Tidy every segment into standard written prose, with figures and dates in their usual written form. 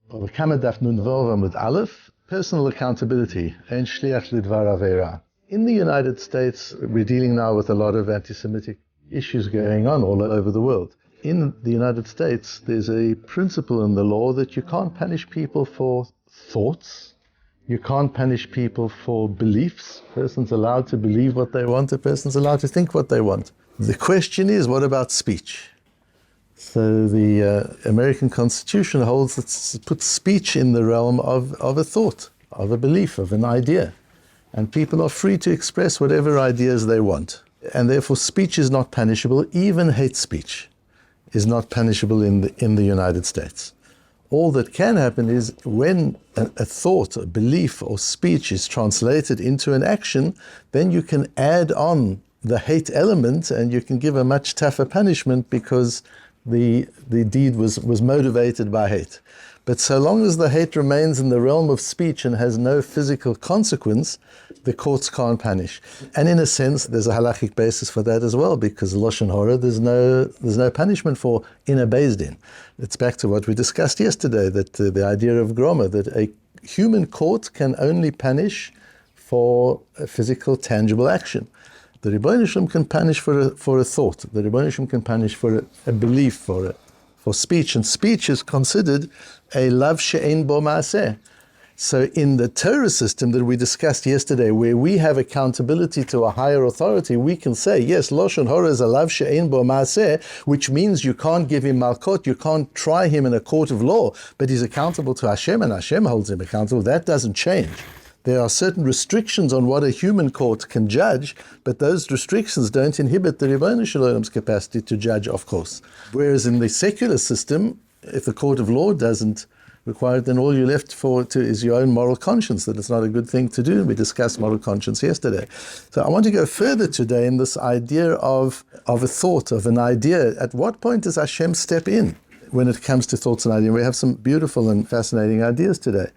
Bava Kamma Daf Yomi Bava Kamma Aleph, personal accountability, and shliach lidvar Avera. In the United States, we're dealing now with a lot of anti-Semitic issues going on all over the world. In the United States, there's a principle in the law that you can't punish people for thoughts. You can't punish people for beliefs. A person's allowed to believe what they want. A person's allowed to think what they want. The question is, what about speech? So the American Constitution holds that puts speech in the realm of a thought, of a belief, of an idea. And people are free to express whatever ideas they want. And therefore speech is not punishable. Even hate speech is not punishable in the United States. All that can happen is when a thought, a belief, or speech is translated into an action, then you can add on the hate element and you can give a much tougher punishment because the deed was motivated by hate. But so long as the hate remains in the realm of speech and has no physical consequence, the courts can't punish. And in a sense, there's a halachic basis for that as well, because Lashon Hara, there's no punishment for in a Beis Din. It's back to what we discussed yesterday, that the idea of groma, that a human court can only punish for a physical, tangible action. The Ribbono Shel Olam can punish for a thought. The Ribbono Shel Olam can punish for a belief, for speech. And speech is considered a lav she'ein bo ma'aseh. So in the Torah system that we discussed yesterday, where we have accountability to a higher authority, we can say, yes, Lashon Hara is a lav she'ein bo ma'aseh, which means you can't give him malkot, you can't try him in a court of law, but he's accountable to Hashem and Hashem holds him accountable. That doesn't change. There are certain restrictions on what a human court can judge, but those restrictions don't inhibit the Ribbono Shel Olam's capacity to judge, of course. Whereas in the secular system, if the court of law doesn't require it, then all you're left is your own moral conscience, that it's not a good thing to do. And we discussed moral conscience yesterday. So I want to go further today in this idea of a thought, of an idea. At what point does Hashem step in when it comes to thoughts and ideas? We have some beautiful and fascinating ideas today.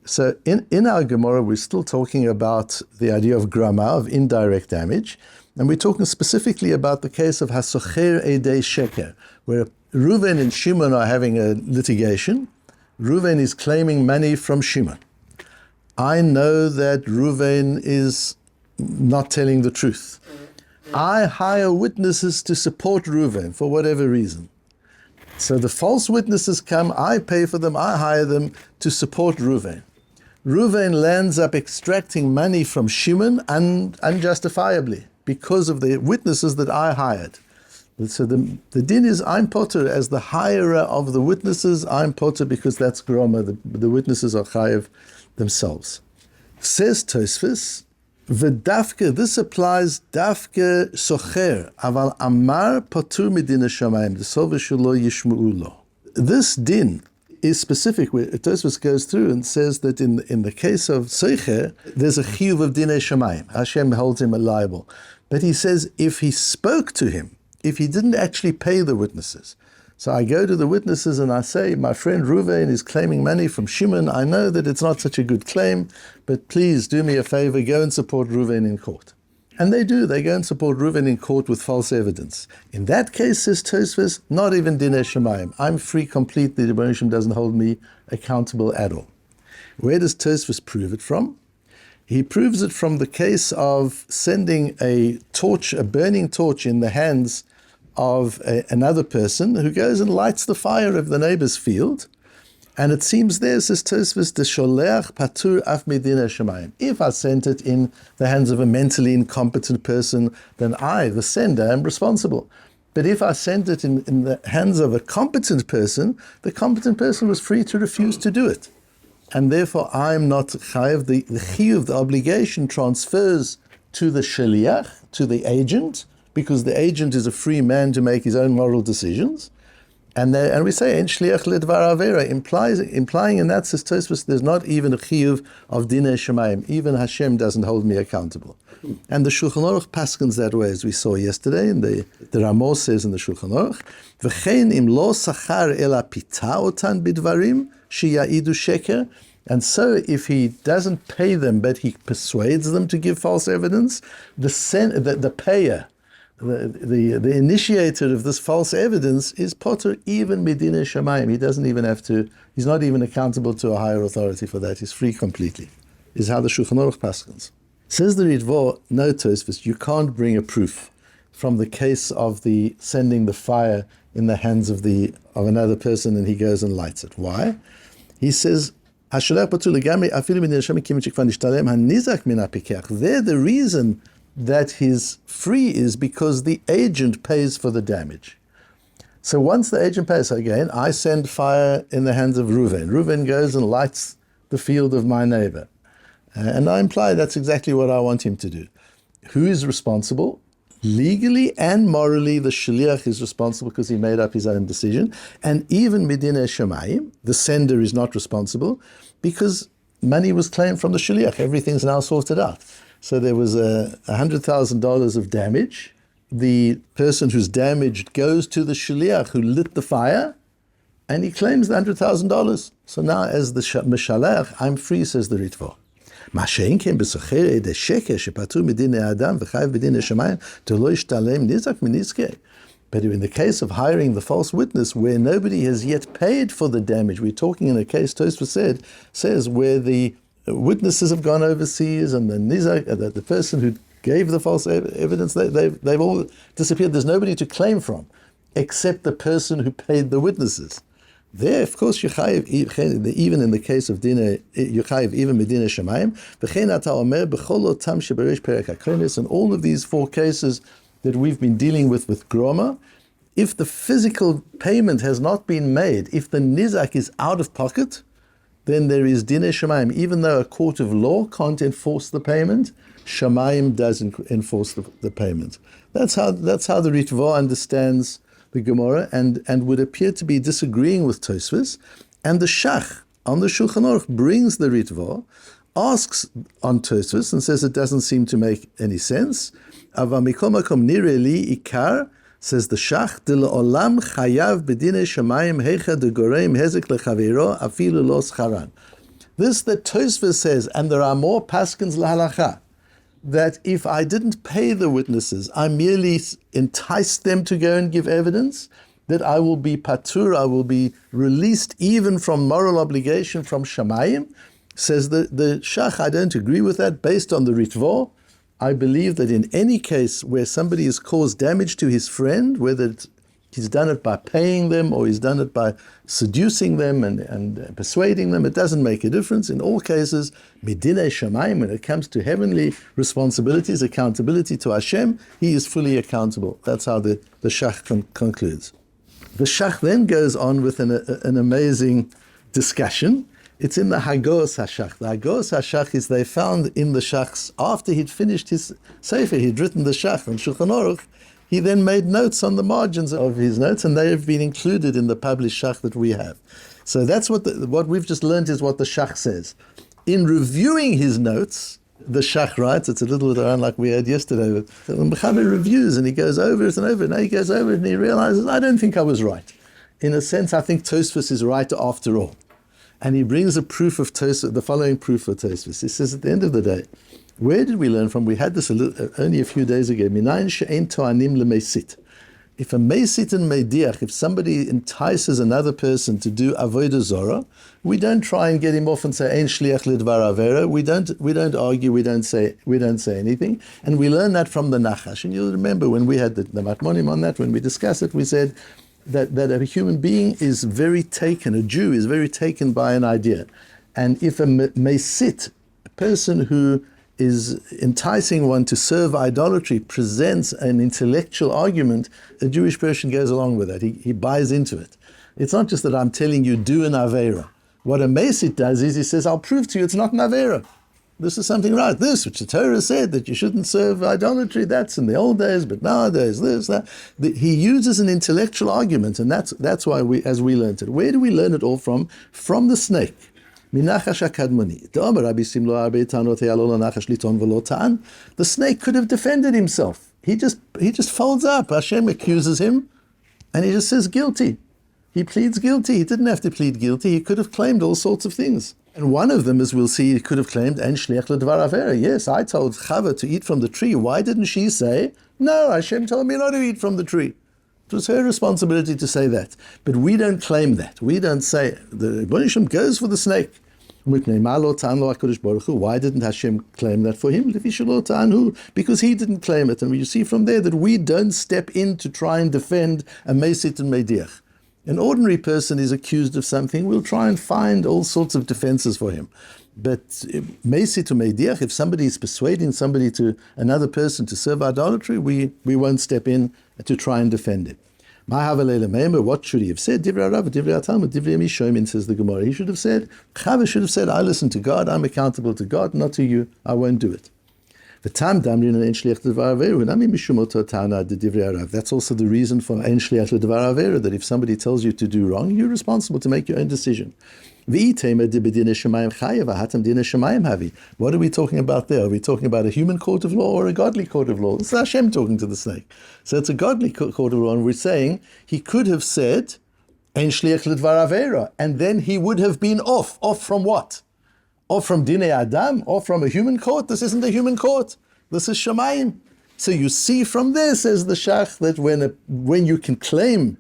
So in our Gemara, we're still talking about the idea of grama, of indirect damage, and we're talking specifically about the case of hasocher edei sheker, where Reuven and Shimon are having a litigation. Reuven is claiming money from Shimon. I know that Reuven is not telling the truth. I hire witnesses to support Reuven for whatever reason. So the false witnesses come, I pay for them, I hire them to support Reuven. Reuven lands up extracting money from Shimon unjustifiably because of the witnesses that I hired. So the din is, I'm potter as the hirer of the witnesses, I'm potter because that's groma, the witnesses are chayev themselves. Says Tosfos, v'dafke, this applies dafke socher, aval amar patur midin hashamayim, d'sov shelo yishma'u lo. This din is specific, where Tosfos goes through and says that in the case of Socher, there's a chiyuv of dinei shamayim. Hashem holds him liable. But he says if he spoke to him, if he didn't actually pay the witnesses. So I go to the witnesses and I say, my friend Reuven is claiming money from Shimon. I know that it's not such a good claim, but please do me a favor, go and support Reuven in court. And they do, they go and support Reuven in court with false evidence. In that case, says Tosfos, not even dinei shamayim. I'm free completely, the Ribbono Shel Olam doesn't hold me accountable at all. Where does Tosfos prove it from? He proves it from the case of sending a burning torch in the hands of another person who goes and lights the fire of the neighbor's field. And it seems there, says Tosfos, the sholiach patur af midinei shamayim. If I sent it in the hands of a mentally incompetent person, then I, the sender, am responsible. But if I sent it in the hands of a competent person, the competent person was free to refuse to do it. And therefore I'm not chayev. The chiyuv, the obligation, transfers to the shaliach, to the agent, because the agent is a free man to make his own moral decisions. And we say, en shliach lidvar avera, implying in that, says Tosfos, there's not even a chiyuv of dinei shamayim. Even Hashem doesn't hold me accountable. And the Shulchan Aruch paskins that way, as we saw yesterday, and the Ramah says in the Shulchan Aruch, v'chein im lo sachar ela pita otan bidvarim sheya'idu sheker. And so if he doesn't pay them, but he persuades them to give false evidence, the payer the initiator of this false evidence is potter even midine shamayim. He doesn't even have to, he's not even accountable to a higher authority for that. He's free completely. Is how the Shulchan Aruch paskins. Says the Ritva, no Tosfos, you can't bring a proof from the case of the sending the fire in the hands of another person and he goes and lights it. Why? He says, there the reason that he's free is because the agent pays for the damage. So once the agent pays, again, I send fire in the hands of Reuven. Reuven goes and lights the field of my neighbor. And I imply that's exactly what I want him to do. Who is responsible? Legally and morally, the shliach is responsible because he made up his own decision. And even midinei shamayim, the sender is not responsible because money was claimed from the shliach. Everything's now sorted out. So there was $100,000 of damage. The person who's damaged goes to the shliach who lit the fire, and he claims the $100,000. So now, as the mishalech, I'm free, says the Ritva. But in the case of hiring the false witness, where nobody has yet paid for the damage, we're talking in a case, Tosfos says, where the witnesses have gone overseas and the nizak, the person who gave the false evidence, they've all disappeared. There's nobody to claim from, except the person who paid the witnesses. There, of course, even in the case of Dina, Yuchayev, even Medina Shemayim, and all of these four cases that we've been dealing with Groma, if the physical payment has not been made, if the nizak is out of pocket, then there is Dina Shemayim. Even though a court of law can't enforce the payment, Shemayim does enforce the payment. That's how the Ritva understands the Gemara, and would appear to be disagreeing with Tosfos. And the Shach on the Shulchan Aruch brings the Ritva, asks on Tosfos, and says it doesn't seem to make any sense. Ava mikol makom nireh li ikar, says the Shach, de le'olam chayav b'dinei shamayim hecha de gorem hezek lechaveiro afilu lo scharan. This that Tosfos says, and there are more paskins lahalacha, that if I didn't pay the witnesses, I merely enticed them to go and give evidence, that I will be patur, I will be released even from moral obligation from Shamayim. Says the Shach, I don't agree with that. Based on the Ritva, I believe that in any case where somebody has caused damage to his friend, whether he's done it by paying them or he's done it by seducing them and persuading them, it doesn't make a difference. In all cases, midinei shamayim, when it comes to heavenly responsibilities, accountability to Hashem, he is fully accountable. That's how the Shach concludes. The Shach then goes on with an amazing discussion. It's in the Hagos HaShach. The Hagos HaShach is they found in the Shach's, after he'd finished his Sefer, he'd written the Shach on Shulchan Aruch, he then made notes on the margins of his notes, and they have been included in the published Shach that we have. So that's what we've just learned is what the Shach says. In reviewing his notes, the Shach writes, it's a little bit around like we had yesterday, but the Mechaber reviews, and he goes over it and over it, and he goes over it, and he realizes, I don't think I was right. In a sense, I think Tosfos is right after all. And he brings a proof of Tosfos, the following proof of Tosfos. He says, at the end of the day, where did we learn from? We had this only a few days ago. Minayin she'en to'anim le'meisit. If a meisit and meidiach, if somebody entices another person to do avodah zorah, we don't try and get him off and say ein shliach lidvar avera. We don't argue. We don't say anything. And we learn that from the Nachash. And you'll remember when we had the Matmonim on that, when we discussed it, we said that a human being is very taken, a Jew is very taken by an idea. And if a meisit, a person who is enticing one to serve idolatry, presents an intellectual argument, a Jewish person goes along with that. He buys into it. It's not just that I'm telling you, do an Avera. What a Mesit does is he says, I'll prove to you it's not an Avera. This is something right. This, which the Torah said, that you shouldn't serve idolatry, that's in the old days, but nowadays, this, that. He uses an intellectual argument, and that's why as we learned it. Where do we learn it all from? From the snake. The snake could have defended himself. He just folds up. Hashem accuses him, and he just says guilty. He pleads guilty. He didn't have to plead guilty. He could have claimed all sorts of things. And one of them, as we'll see, he could have claimed, "En shliach ledvar avera." Yes, I told Chava to eat from the tree. Why didn't she say, No, Hashem told me not to eat from the tree. It was her responsibility to say that. But we don't claim that. We don't say, the Rebbeinu Shem goes for the snake. Why didn't Hashem claim that for him? Because he didn't claim it. And you see from there that we don't step in to try and defend a mesit and mediach. An ordinary person is accused of something, we'll try and find all sorts of defenses for him. But mesit or mediach, if somebody is persuading somebody to another person to serve idolatry, we won't step in to try and defend it. What should he have said? Divrei Rav, Divrei Talmud, Divrei Mishomin, says the Gemara. He should have said, Chava should have said, I listen to God, I'm accountable to God, not to you, I won't do it. That's also the reason for ein shliach ledvar avera, that if somebody tells you to do wrong, you're responsible to make your own decision. What are we talking about there? Are we talking about a human court of law or a godly court of law? This is Hashem talking to the snake. So it's a godly court of law, and we're saying he could have said ein shliach ledvar avera, and then he would have been off. Off from what? Or from Dinei Adam, or from a human court. This isn't a human court. This is Shamayim. So you see from there, says the Shach, that when you can claim,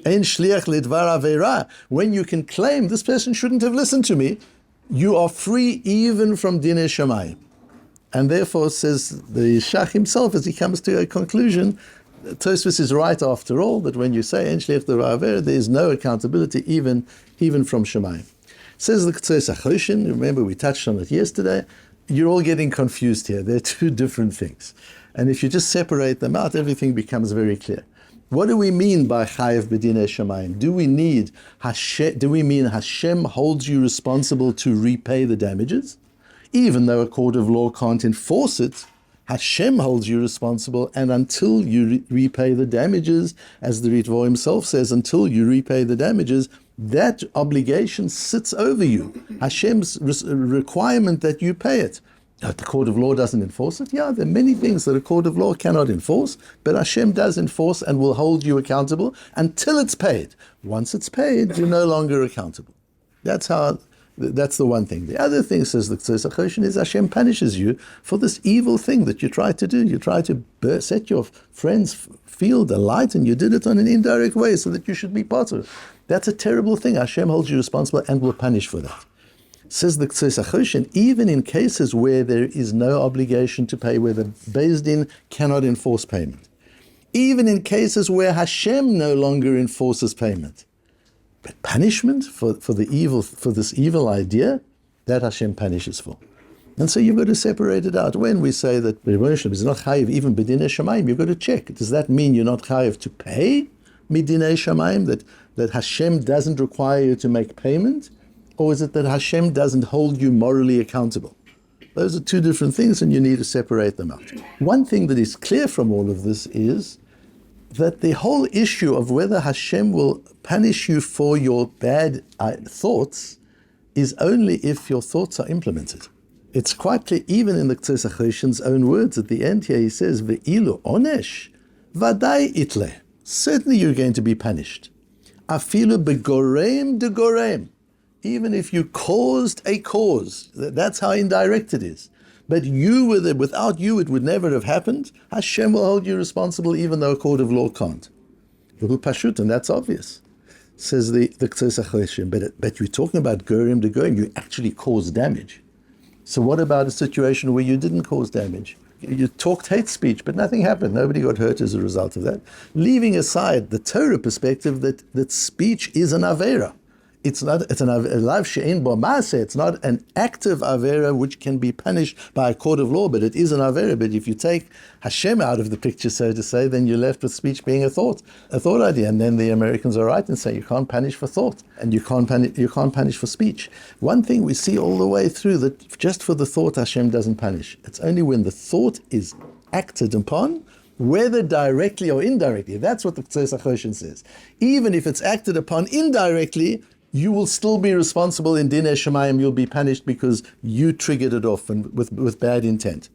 Ein Shliach Lidvar Aveira, when you can claim this person shouldn't have listened to me, you are free even from Dinei Shamayim. And therefore, says the Shach himself, as he comes to a conclusion, Tosfos is right after all, that when you say Ein Shliach Lidvar Aveira, there is no accountability even from Shamayim. Says the Ktsois HaChoshen, remember we touched on it yesterday, you're all getting confused here. They're two different things. And if you just separate them out, everything becomes very clear. What do we mean by Chayav B'dinei Shamayim? Do we mean Hashem holds you responsible to repay the damages? Even though a court of law can't enforce it, Hashem holds you responsible, and until you repay the damages, as the Ritvo himself says, until you repay the damages, that obligation sits over you. Hashem's requirement that you pay it. The court of law doesn't enforce it? Yeah, there are many things that a court of law cannot enforce, but Hashem does enforce and will hold you accountable until it's paid. Once it's paid, you're no longer accountable. That's the one thing. The other thing, says the Ktsois HaChoshen, is Hashem punishes you for this evil thing that you try to do. You try to set your friend's field alight, and you did it on an indirect way so that you should be part of it. That's a terrible thing. Hashem holds you responsible and will punish for that. Says the Ktsois HaChoshen, even in cases where there is no obligation to pay, where the Beis Din cannot enforce payment, even in cases where Hashem no longer enforces payment, but punishment for this evil idea, that Hashem punishes for. And so you've got to separate it out. When we say that Rebbeinu Shem is not chayiv even b'dinei shamayim, you've got to check. Does that mean you're not chayiv to pay midinei shamayim, that Hashem doesn't require you to make payment? Or is it that Hashem doesn't hold you morally accountable? Those are two different things, and you need to separate them out. One thing that is clear from all of this is that the whole issue of whether Hashem will punish you for your bad thoughts is only if your thoughts are implemented. It's quite clear, even in the Ktsois HaChoshen's own words at the end here, he says, Ve'ilu onesh, vadai itle. Certainly you're going to be punished. Afilu begorem de gorem. Even if you caused a cause, that's how indirect it is. But without you, it would never have happened. Hashem will hold you responsible, even though a court of law can't. Pashut, and that's obvious, says the Ktsois HaChoshen. But you're talking about gorim de gorim. You actually caused damage. So what about a situation where you didn't cause damage? You talked hate speech, but nothing happened. Nobody got hurt as a result of that. Leaving aside the Torah perspective that speech is an avera. It's not an active avera which can be punished by a court of law, but it is an avera. But if you take Hashem out of the picture, so to say, then you're left with speech being a thought idea. And then the Americans are right and say you can't punish for thought, and you can't punish for speech. One thing we see all the way through, that just for the thought Hashem doesn't punish. It's only when the thought is acted upon, whether directly or indirectly. That's what the Ktsois HaChoshen says. Even if it's acted upon indirectly, you will still be responsible in Dinei Shamayim. You'll be punished because you triggered it off and with bad intent.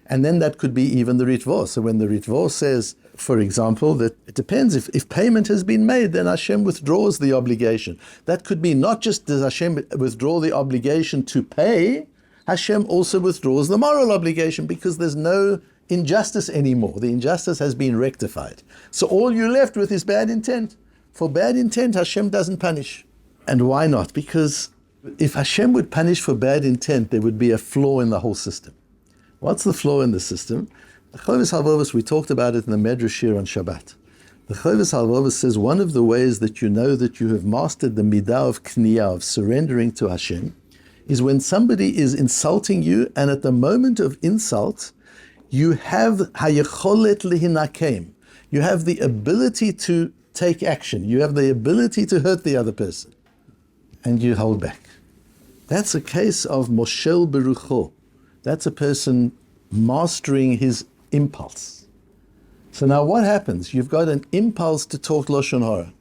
And then that could be even the Ritvo. So when the Ritvo says, for example, that it depends, if payment has been made, then Hashem withdraws the obligation. That could be not just does Hashem withdraw the obligation to pay, Hashem also withdraws the moral obligation, because there's no injustice anymore. The injustice has been rectified. So all you're left with is bad intent. For bad intent, Hashem doesn't punish. And why not? Because if Hashem would punish for bad intent, there would be a flaw in the whole system. What's the flaw in the system? The Chovis Halvavos, we talked about it in the Medrash Shir on Shabbat. The Chovis Halvavos says one of the ways that you know that you have mastered the midah of kniyah, of surrendering to Hashem, is when somebody is insulting you, and at the moment of insult, you have hayecholet lihinakem. You have the ability to take action. You have the ability to hurt the other person. And you hold back. That's a case of moshel berucho. That's a person mastering his impulse. So now what happens? You've got an impulse to talk Lashon Hara,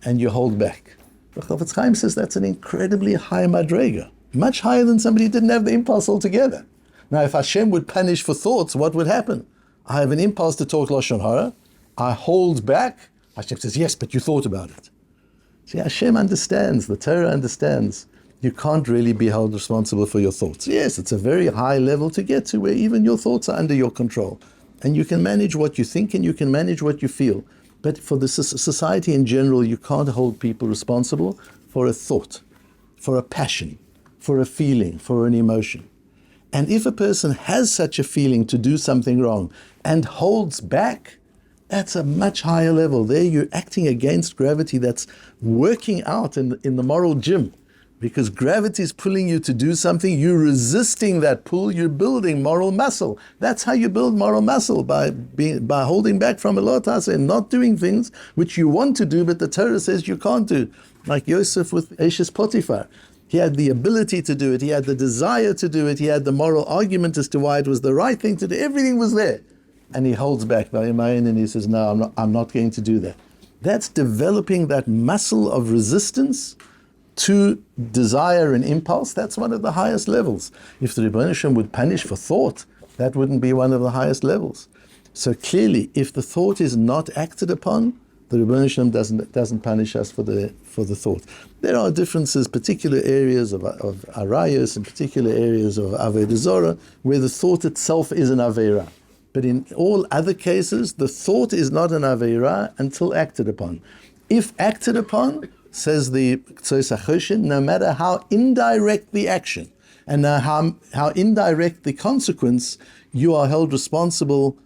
and you hold back. The Chofetz Chaim says that's an incredibly high madrega, much higher than somebody who didn't have the impulse altogether. Now if Hashem would punish for thoughts, what would happen? I have an impulse to talk Lashon Hara, I hold back, Hashem says, yes, but you thought about it. See, Hashem understands, the Torah understands, you can't really be held responsible for your thoughts. Yes, it's a very high level to get to where even your thoughts are under your control. And you can manage what you think and you can manage what you feel. But for the society in general, you can't hold people responsible for a thought, for a passion, for a feeling, for an emotion. And if a person has such a feeling to do something wrong and holds back, that's a much higher level. There you're acting against gravity that's working out in the moral gym. Because gravity is pulling you to do something, you're resisting that pull, you're building moral muscle. That's how you build moral muscle, by holding back from a lot and not doing things which you want to do, but the Torah says you can't do. Like Yosef with Eshes Potiphar. He had the ability to do it, he had the desire to do it, he had the moral argument as to why it was the right thing to do, everything was there. And he holds back, and he says, no, I'm not going to do that. That's developing that muscle of resistance to desire and impulse. That's one of the highest levels. If the Rebbeinu Shem would punish for thought, that wouldn't be one of the highest levels. So clearly, if the thought is not acted upon, the Rebbeinu Shem doesn't punish us for the thought. There are differences, particular areas of arayos and particular areas of avodah zarah, where the thought itself is an avera. But in all other cases, the thought is not an avera until acted upon. If acted upon, says the Ktsos HaChoshen, no matter how indirect the action and how indirect the consequence, you are held responsible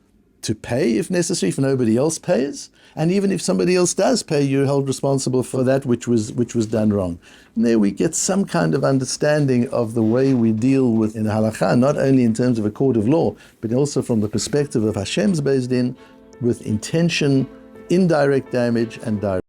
to pay if necessary, if nobody else pays. And even if somebody else does pay, you're held responsible for that which was done wrong. And there we get some kind of understanding of the way we deal with in halakha, not only in terms of a court of law, but also from the perspective of Hashem's Beis Din, with intention, indirect damage, and direct